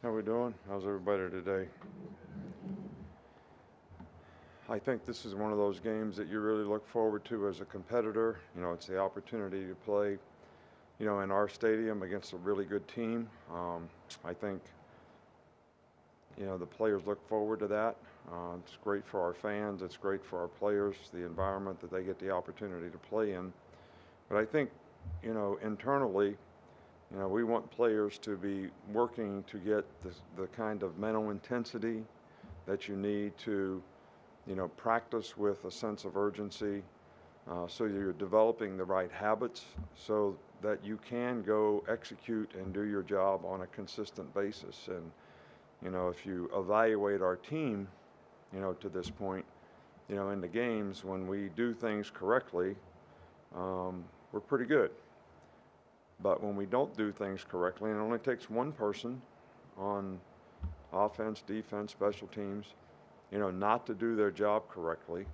How we doing? How's everybody today? I think this is one of those games that you really look forward to as a competitor. It's the opportunity to play, in our stadium against a really good team. I think, the players look forward to that. It's great for our fans. It's great for our players, the environment that they get the opportunity to play in. But I think, internally, we want players to be working to get the kind of mental intensity that you need to, practice with a sense of urgency, so you're developing the right habits so that you can go execute and do your job on a consistent basis. And, if you evaluate our team, to this point, in the games, when we do things correctly, we're pretty good. But when we don't do things correctly, and it only takes one person on offense, defense, special teams, not to do their job correctly,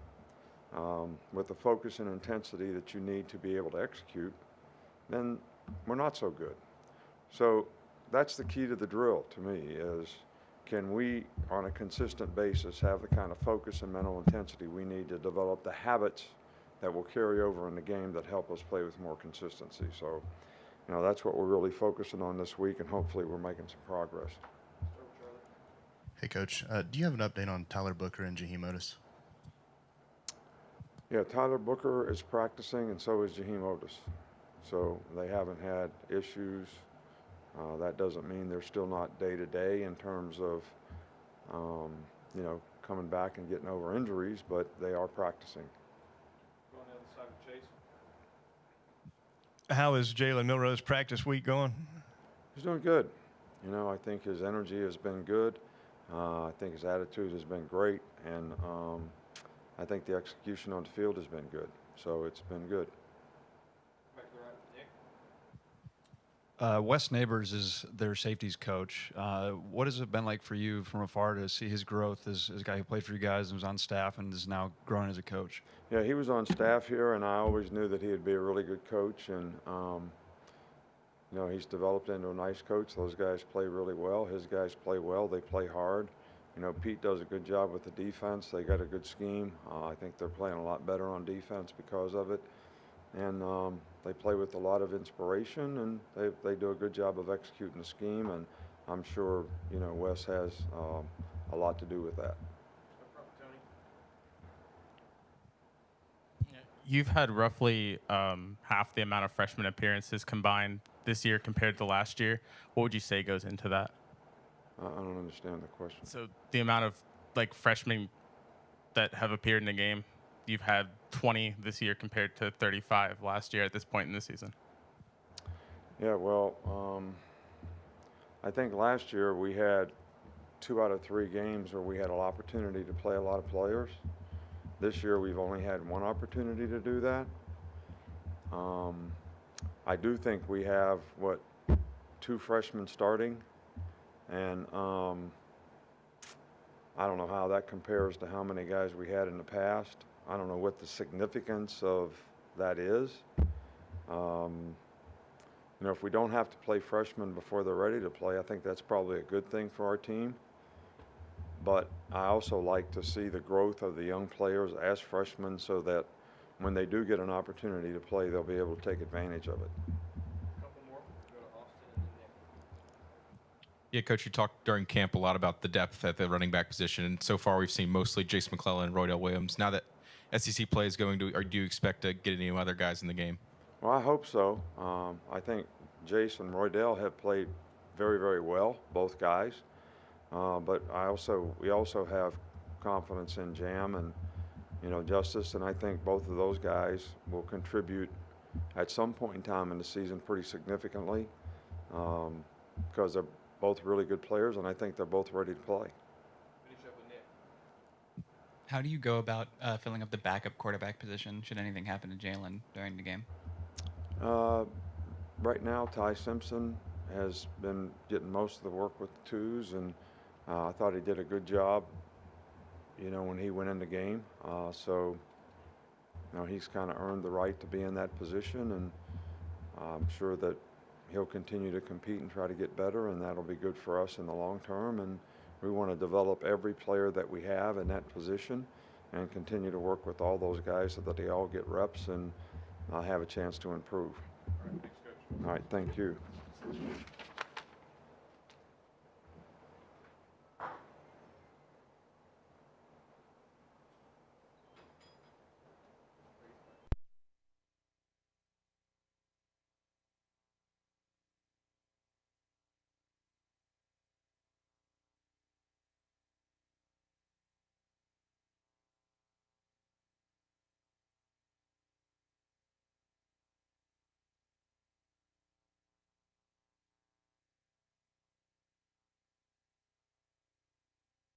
with the focus and intensity that you need to be able to execute, then we're not so good. So that's the key to the drill to me is, can we, on a consistent basis, have the kind of focus and mental intensity we need to develop the habits that will carry over in the game that help us play with more consistency. So, that's what we're really focusing on this week, and hopefully we're making some progress. Hey, Coach. Do you have an update on Tyler Booker and Jaheim Otis? Yeah, Tyler Booker is practicing, and so is Jaheim Otis. So they haven't had issues. That doesn't mean they're still not day-to-day in terms of, coming back and getting over injuries, but they are practicing. Go on the other side of Chase. How is Jalen Milrose practice week going? He's doing good. I think his energy has been good. I think his attitude has been great, and I think the execution on the field has been good. So it's been good. Back to the right, Nick. Wes Neighbors is their safeties coach. What has it been like for you from afar to see his growth as a guy who played for you guys and was on staff and is now growing as a coach? Yeah, he was on staff here, and I always knew that he would be a really good coach. And, he's developed into a nice coach. Those guys play really well. His guys play well. They play hard. Pete does a good job with the defense. They got a good scheme. I think they're playing a lot better on defense because of it. And they play with a lot of inspiration, and they do a good job of executing the scheme. And I'm sure, Wes has a lot to do with that. You've had roughly half the amount of freshman appearances combined this year compared to last year. What would you say goes into that? I don't understand the question. So the amount of freshmen that have appeared in the game, you've had 20 this year compared to 35 last year at this point in the season. Yeah, well, I think last year we had 2 out of 3 games where we had an opportunity to play a lot of players. This year we've only had 1 opportunity to do that. I do think we have, 2 freshmen starting, and I don't know how that compares to how many guys we had in the past. I don't know what the significance of that is. If we don't have to play freshmen before they're ready to play, I think that's probably a good thing for our team. But I also like to see the growth of the young players as freshmen so that when they do get an opportunity to play, they'll be able to take advantage of it. A couple more. Go to Austin and then Nick. Yeah, Coach, you talked during camp a lot about the depth at the running back position, and so far we've seen mostly Jace McClellan and Roydell Williams. Now that SEC play is going to, or do you expect to get any other guys in the game? Well, I hope so. I think Jace and Roydell have played very, very well, both guys. But we also have confidence in Jam and, Justice, and I think both of those guys will contribute at some point in time in the season pretty significantly, because they're both really good players, and I think they're both ready to play. Finish up with Nick. How do you go about filling up the backup quarterback position should anything happen to Jalen during the game? Right now, Ty Simpson has been getting most of the work with the twos, and I thought he did a good job, when he went in the game. So, he's kind of earned the right to be in that position, and I'm sure that, he'll continue to compete and try to get better, and that'll be good for us in the long term. And we want to develop every player that we have in that position and continue to work with all those guys so that they all get reps and have a chance to improve. All right, thank you.